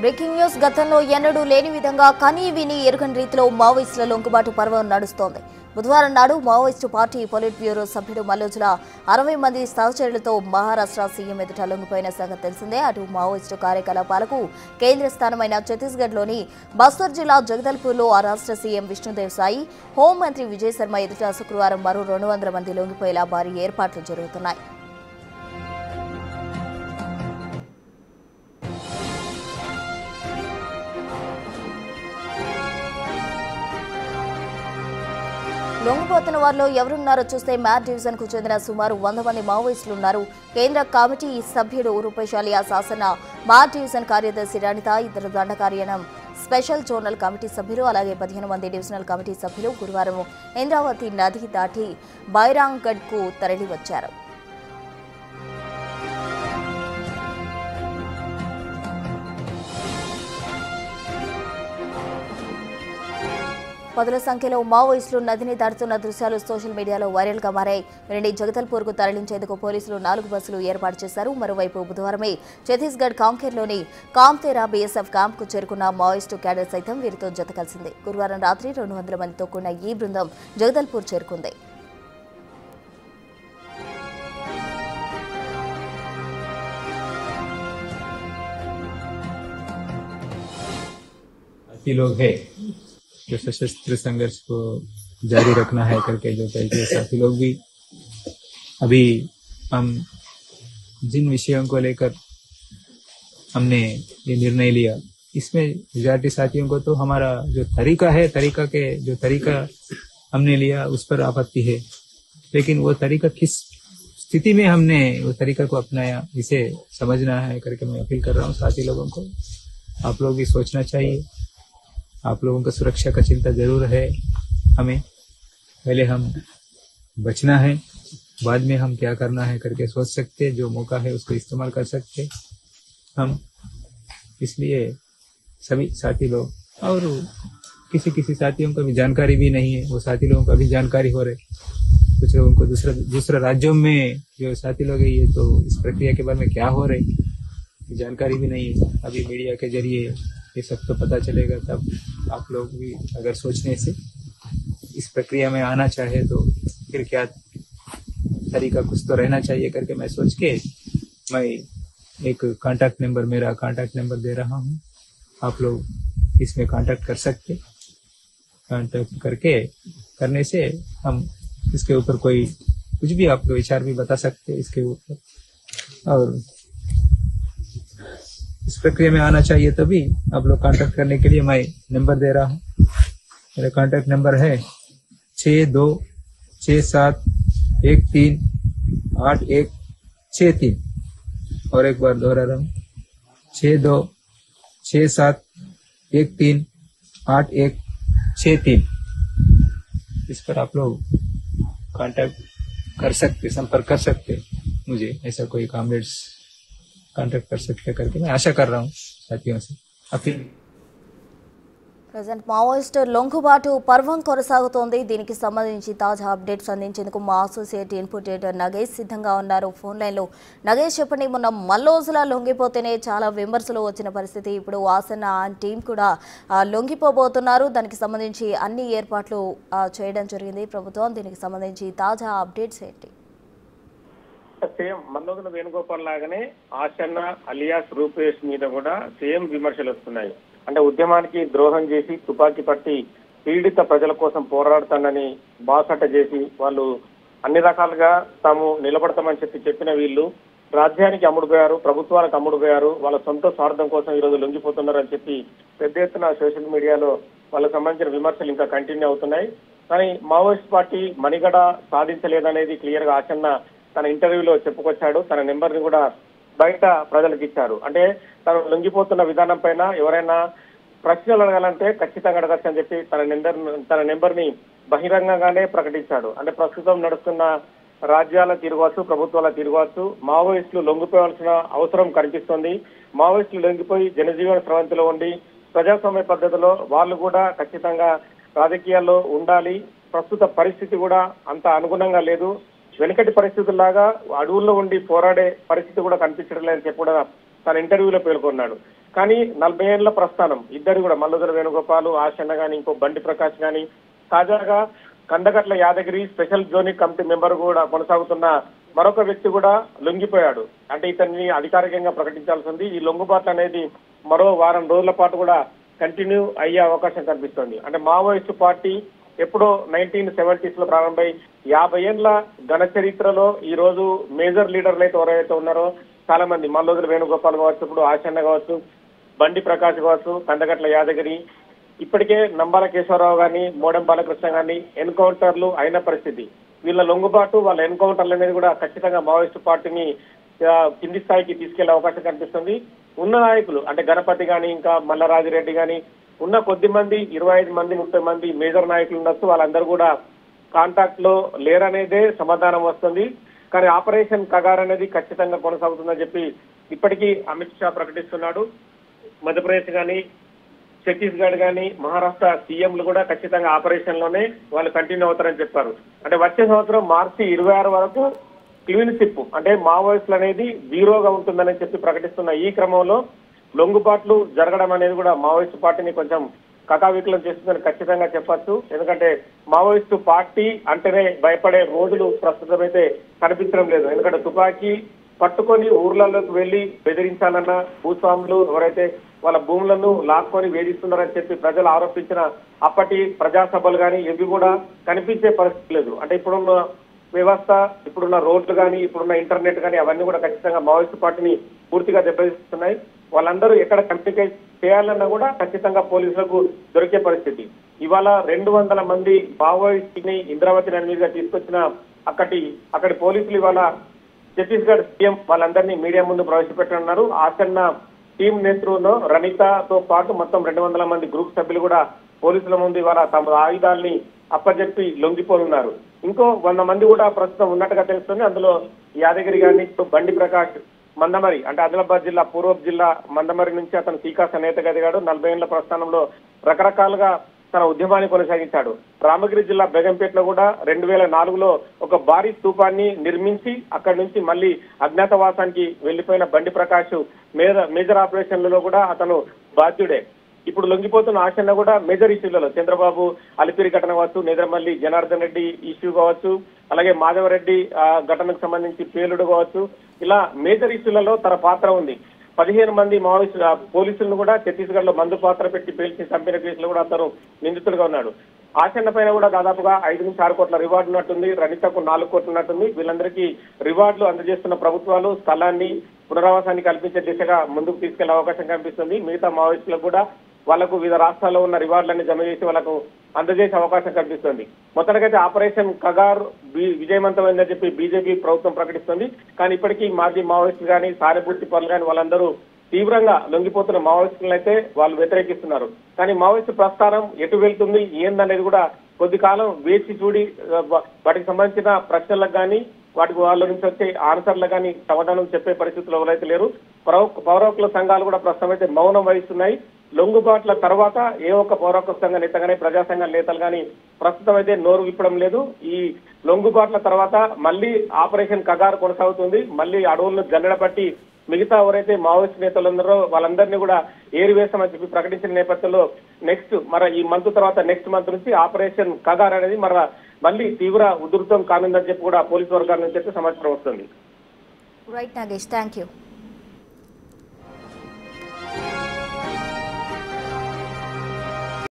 Breaking news గతంలో ఎన్నడూ లేని విధంగా కనీ విని ఎరుగని రీతిలో మావోయిస్టుల లొంగుబాటు పర్వం నడుస్తోంది. బుధవారం నాడు మావోయిస్టు పార్టీ పొలిట్ బ్యూరో సభ్యుడు మల్లోజుల 60 మంది సహచరులతో మహారాష్ట్ర సీఎం ఎదుట లొంగిపోయిన సంగతి తెలిసిందే. అటు మావోయిస్టు కార్యకలాపాలకు కేంద్ర స్థానమైన ఛత్తీస్గఢ్లోని బస్తర్ జిల్లా జగదల్పూర్లో ఆ రాష్ట్ర సీఎం విష్ణుదేవ్ సాయి, హోంమంత్రి విజయ్ శర్మ ఎదుట శుక్రవారం మరో 200 మంది లొంగిపోయేలా భారీ ఏర్పాట్లు జరుగుతున్నాయి. లొంగిపోతున్న వారిలో ఎవరున్నారో చూస్తే మ్యాట్ డివిజన్ కు చెందిన సుమారు 100 మంది మావోయిస్టులు ఉన్నారు. కేంద్ర కమిటీ సభ్యుడు రూపేశాలియా శాసన మ్యాట్ డివిజన్ కార్యదర్శి రణిత, 2 దండకార్యనం స్పెషల్ జోనల్ కమిటీ సభ్యులు, అలాగే 15 మంది డివిజనల్ కమిటీ సభ్యులు గురువారం ఇంద్రావతి నది దాటి బైరాంగఢ్ కు తరలి వచ్చారు. పదుల సంఖ్యలో మావోయిస్టులు నదిని దాటుతున్న దృశ్యాలు సోషల్ మీడియాలో వైరల్ గా మారాయి. వీరిని జగదల్పూర్ కు తరలించేందుకు పోలీసులు 4 బస్సులు ఏర్పాటు చేశారు. మరోవైపు బుధవారమే ఛత్తీస్గఢ్ కాంకేర్లోని కామ్తేరా బీఎస్ఎఫ్ క్యాంప్ కు చేరుకున్న మావోయిస్టు క్యాడర్ సైతం వీరితో జత కలిసింది. గురువారం రాత్రి 200 మందితో కూడిన ఈ బృందం జగదల్పూర్ చేరుకుంది. जो सशस्त्र संघर्ष को जारी रखना है करके जो कह के साथी लोग भी अभी हम जिन विषयों को लेकर हमने ये निर्णय लिया, इसमें मेजॉरिटी साथियों को तो हमारा जो तरीका हमने लिया उस पर आपत्ति है, लेकिन वो तरीका किस स्थिति में हमने वो तरीका को अपनाया इसे समझना है करके मैं अपील कर रहा हूँ साथी लोगों को। आप लोग भी सोचना चाहिए, आप लोगों का सुरक्षा का चिंता जरूर है। हमें पहले हम बचना है, बाद में हम क्या करना है करके सोच सकते, जो मौका है उसको इस्तेमाल कर सकते हम। इसलिए सभी साथी लोग, और किसी साथियों को भी जानकारी भी नहीं है, वो साथी लोगों को भी जानकारी हो रहे, कुछ लोगों को दूसरे राज्यों में जो साथी लोग है ये तो इस प्रक्रिया के बारे में क्या हो रहे जानकारी भी नहीं है। अभी मीडिया के जरिए ये सब तो पता चलेगा, तब आप लोग भी अगर सोचने से इस प्रक्रिया में आना चाहे तो फिर क्या तरीका कुछ तो रहना चाहिए करके मैं सोच के मैं एक मेरा कांटेक्ट नंबर दे रहा हूँ। आप लोग इसमें कांटेक्ट कर सकते, कांटेक्ट करने से हम इसके ऊपर कोई कुछ भी आपको विचार भी बता सकते इसके ऊपर, और इस प्रक्रिया में आना चाहिए तभी आप लोग कांटेक्ट करने के लिए मैं नंबर दे रहा हूँ। मेरा कांटेक्ट नंबर है 6267138163, और एक बार दोहरा रहा हूँ 6267138163। इस पर आप लोग कांटेक्ट कर सकते, संपर्क कर सकते, मुझे ऐसा कोई कॉमरेड्स कांटेक्ट कर सकते करके मैं आशा कर रहा हूँ साथियों से। अपील ప్రెజెంట్ మావోయిస్ట్ లొంగుబాటు పర్వం కొనసాగుతోంది. దీనికి సంబంధించి తాజా అప్డేట్స్ అందించేందుకు మా అసోసియేట్ ఇన్పుట్ ఎడిటర్ నగేష్ సిద్ధంగా ఉన్నారు ఫోన్ లైన్లో. నగేష్ చెప్పండి, మొన్న మల్లోజులా లొంగిపోతేనే చాలా విమర్శలు వచ్చిన పరిస్థితి, ఇప్పుడు వాసన టీం కూడా లొంగిపోబోతున్నారు. దానికి సంబంధించి అన్ని ఏర్పాట్లు చేయడం జరిగింది ప్రభుత్వం. దీనికి సంబంధించి తాజా అప్డేట్స్ ఏంటి? సేమ్ మల్లోజుల వేణుగోపాల్ లాగానే ఆశన్న అలియాస్ రూపేష్ మీద కూడా సేమ్ విమర్శలు వస్తున్నాయి. అంటే ఉద్యమానికి ద్రోహం చేసి తుపాకీ పట్టి పీడిత ప్రజల కోసం పోరాడుతానని బాసట చేసి వాళ్ళు అన్ని రకాలుగా తాము నిలబడతామని చెప్పిన వీళ్ళు రాజ్యానికి అమ్ముడుపోయారు, ప్రభుత్వానికి అమ్ముడుపోయారు, వాళ్ళ సొంత స్వార్థం కోసం ఈరోజు లొంగిపోతున్నారని చెప్పి పెద్ద ఎత్తున సోషల్ మీడియాలో వాళ్ళకు సంబంధించిన విమర్శలు ఇంకా కంటిన్యూ అవుతున్నాయి. కానీ మావోయిస్ట్ పార్టీ మణిగడ సాధించలేదనేది క్లియర్ గా ఆచన్న తన ఇంటర్వ్యూలో చెప్పుకొచ్చాడు. తన నెంబర్ ని కూడా బయట ప్రజలకు ఇచ్చారు. అంటే తను లొంగిపోతున్న విధానం పైన ఎవరైనా ప్రశ్నలు అడగాలంటే ఖచ్చితంగా అడగచ్చు అని చెప్పి తన నెంబర్ ని బహిరంగంగానే ప్రకటించాడు. అంటే ప్రస్తుతం నడుస్తున్న రాజ్యాల తిరగవచ్చు, ప్రభుత్వాల తిరగవచ్చు, మావోయిస్టులు లొంగిపోవాల్సిన అవసరం కనిపిస్తుంది. మావోయిస్టులు లొంగిపోయి జనజీవన స్రవంతిలో ఉండి ప్రజాస్వామ్య పద్ధతిలో వాళ్ళు కూడా ఖచ్చితంగా రాజకీయాల్లో ఉండాలి. ప్రస్తుత పరిస్థితి కూడా అంత అనుగుణంగా లేదు. వెనుకటి పరిస్థితుల్లాగా అడవుల్లో ఉండి పోరాడే పరిస్థితి కూడా కనిపించడం లేదని చెప్పి కూడా తన ఇంటర్వ్యూలో పేర్కొన్నాడు. కానీ 40 ఏళ్ల ప్రస్థానం ఇద్దరు కూడా మల్లుదర వేణుగోపాల్, ఆశన్న గాని, ఇంకో బండి ప్రకాష్ గాని, తాజాగా Kandagatla Yadagiri special zonal committee member కూడా కొనసాగుతున్న మరొక వ్యక్తి కూడా లొంగిపోయాడు. అంటే ఇతన్ని అధికారికంగా ప్రకటించాల్సి ఉంది. ఈ లొంగుబాట్లు అనేది మరో వారం రోజుల పాటు కూడా కంటిన్యూ అయ్యే అవకాశం కనిపిస్తుంది. అంటే మావోయిస్టు పార్టీ ఎప్పుడో 1970s లో ప్రారంభమై 50 ఏళ్ల ఘన చరిత్రలో ఈ రోజు మేజర్ లీడర్లు అయితే ఎవరైతే ఉన్నారో చాలా మంది మల్లోదర వేణుగోపాల్ కావచ్చు, ఇప్పుడు ఆశన్న కావచ్చు, బండి ప్రకాష్ కావచ్చు, కందగట్ల యాదగిరి, ఇప్పటికే నంబాల కేశవరావు గాని, మోడెం బాలకృష్ణ గాని ఎన్కౌంటర్లు అయిన పరిస్థితి. వీళ్ళ లొంగుబాటు, వాళ్ళ ఎన్కౌంటర్లు అనేది కూడా ఖచ్చితంగా మావోయిస్టు పార్టీని కింది స్థాయికి తీసుకెళ్లే అవకాశం కనిపిస్తుంది. ఉన్న నాయకులు అంటే గణపతి గాని, ఇంకా మల్లరాజిరెడ్డి గాని, ఉన్న కొద్ది మంది 25 మంది 30 మంది మేజర్ నాయకులు ఉండొచ్చు, వాళ్ళందరూ కూడా కాంటాక్ట్ లో లేరనేదే సమాధానం వస్తుంది. కానీ ఆపరేషన్ కగార్ అనేది ఖచ్చితంగా కొనసాగుతుందని చెప్పి ఇప్పటికీ అమిత్ షా ప్రకటిస్తున్నాడు. మధ్యప్రదేశ్ గాని, ఛత్తీస్గఢ్ గాని, మహారాష్ట్ర సీఎంలు కూడా ఖచ్చితంగా ఆపరేషన్ లోనే వాళ్ళు కంటిన్యూ అవుతారని చెప్పారు. అంటే వచ్చే సంవత్సరం మార్చి 26 వరకు క్లీన్ షిప్ అంటే మావోయిస్టులు అనేది జీరోగా ఉంటుందని చెప్పి ప్రకటిస్తున్న ఈ క్రమంలో లొంగుబాట్లు జరగడం అనేది కూడా మావోయిస్టు పార్టీని కొంచెం కకావికలం చేస్తుందని ఖచ్చితంగా చెప్పొచ్చు. ఎందుకంటే మావోయిస్టు పార్టీ అంటేనే భయపడే రోజులు ప్రస్తుతం అయితే కనిపించడం లేదు. ఎందుకంటే తుపాకీ పట్టుకొని ఊర్లలోకి వెళ్లి బెదిరించాలన్న భూస్వాములు ఎవరైతే వాళ్ళ భూములను లాక్కొని వేధిస్తున్నారని చెప్పి ప్రజలు ఆరోపించిన అప్పటి ప్రజాసభలు కానీ ఇవి కూడా కనిపించే పరిస్థితి లేదు. అంటే ఇప్పుడున్న వ్యవస్థ, ఇప్పుడున్న రోడ్లు కానీ, ఇప్పుడున్న ఇంటర్నెట్ కానీ అవన్నీ కూడా ఖచ్చితంగా మావోయిస్టు పార్టీని పూర్తిగా దెబ్బతీస్తున్నాయి. వాళ్ళందరూ ఎక్కడ కమ్యూనికేట్ చేయాలన్నా కూడా ఖచ్చితంగా పోలీసులకు దొరికే పరిస్థితి. ఇవాళ 200 మంది మావోయిస్టుని ఇంద్రావతి నది మీదుగా తీసుకొచ్చిన అక్కడి పోలీసులు ఇవాళ ఛత్తీస్గఢ్ సీఎం వాళ్ళందరినీ మీడియా ముందు ప్రవేశపెట్టనున్నారు. ఆసన్న టీం నేతృత్వంలో రణితతో పాటు మొత్తం 200 మంది గ్రూప్ సభ్యులు కూడా పోలీసుల ముందు ఇవాళ తమ ఆయుధాలని అప్పచెప్పి లొంగిపోనున్నారు. ఇంకో 100 మంది కూడా ప్రస్తుతం ఉన్నట్టుగా తెలుస్తుంది. అందులో యాదగిరి గారిని, బండి ప్రకాష్ మందమరి అంటే ఆదిలాబాద్ జిల్లా పూర్వపు జిల్లా మందమరి నుంచి అతను టీకాస నేతగా ఎదిగాడు. 40 ఏళ్ల ప్రస్థానంలో రకరకాలుగా తన ఉద్యమాన్ని కొనసాగించాడు. రామగిరి జిల్లా బేగంపేటలో కూడా 2004లో ఒక భారీ స్తూపాన్ని నిర్మించి అక్కడి నుంచి మళ్ళీ అజ్ఞాతవాసానికి వెళ్లిపోయిన బండి ప్రకాష్ మేజర్ ఆపరేషన్లలో కూడా అతను బాధ్యుడే. ఇప్పుడు లొంగిపోతున్న ఆశన్న కూడా మేజర్ ఇష్యూలలో చంద్రబాబు అలిపిరి ఘటన కావచ్చు, నేద్రమల్లి జనార్దన్ రెడ్డి ఇష్యూ కావచ్చు, అలాగే మాధవరెడ్డి ఘటనకు సంబంధించి పేలుడు కావచ్చు, ఇలా మేజర్ ఇష్యూలలో తన పాత్ర ఉంది. 15 మంది మావోయిస్టు పోలీసులను కూడా ఛత్తీస్గఢ్ లో మందు పాత్ర పెట్టి పేల్చి చంపిన కేసులో కూడా అతను నిందితుడిగా ఉన్నాడు. ఆశన్న పైన కూడా దాదాపుగా 5 నుంచి 6 కోట్ల రివార్డు ఉన్నట్టుంది. రణితకు 4 కోట్లు ఉన్నట్టుంది. వీళ్ళందరికీ రివార్డులు అందజేస్తున్న ప్రభుత్వాలు స్థలాన్ని పునరావాసాన్ని కల్పించే దిశగా ముందుకు తీసుకెళ్లే అవకాశం కనిపిస్తుంది. మిగతా మావోయిస్టులకు కూడా వాళ్లకు వివిధ రాష్ట్రాల్లో ఉన్న రివార్డులన్నీ జమ చేసి వాళ్ళకు అందజేసే అవకాశం కనిపిస్తుంది. మొత్తానికైతే ఆపరేషన్ కగార్ విజయవంతమైందని చెప్పి బీజేపీ ప్రభుత్వం ప్రకటిస్తుంది. కానీ ఇప్పటికీ మాజీ మావోయిస్టులు కానీ, సానుభూతి పనులు కానీ వాళ్ళందరూ తీవ్రంగా లొంగిపోతున్న మావోయిస్టులను అయితే వాళ్ళు వ్యతిరేకిస్తున్నారు. కానీ మావోయిస్టు ప్రస్థానం ఎటు వెళ్తుంది ఏందనేది కూడా కొద్ది కాలం వేచి చూడి వాటికి సంబంధించిన ప్రశ్నలకు కానీ, వాటికి వాళ్ళ నుంచి వచ్చే ఆన్సర్లకు కానీ సమాధానం చెప్పే పరిస్థితులు ఎవరైతే లేరు. పౌరకుల సంఘాలు కూడా ప్రస్తుతం అయితే మౌనం వహిస్తున్నాయి. లొంగుబాట్ల తర్వాత ఏ ఒక్క పౌరకుల సంఘ నేత కానీ, ప్రజా సంఘ నేతలు కానీ ప్రస్తుతం అయితే నోరు విప్పడం లేదు. ఈ లొంగుబాట్ల తర్వాత మళ్ళీ ఆపరేషన్ కగారు కొనసాగుతుంది. మళ్ళీ అడవులను జల్లెడ పట్టి మిగతా ఎవరైతే మావోయిస్ట్ నేతలు ఉన్నారో వాళ్ళందరినీ కూడా ఏరివేస్తామని చెప్పి ప్రకటించిన నేపథ్యంలో ఈ మంత్ తర్వాత నెక్స్ట్ మంత్ నుంచి ఆపరేషన్ కగార్ అనేది మళ్ళీ తీవ్ర ఉధృతం కానుందని చెప్పి కూడా పోలీసు వర్గాల నుంచి అయితే సమాచారం వస్తుంది. Right Nagesh, thank you.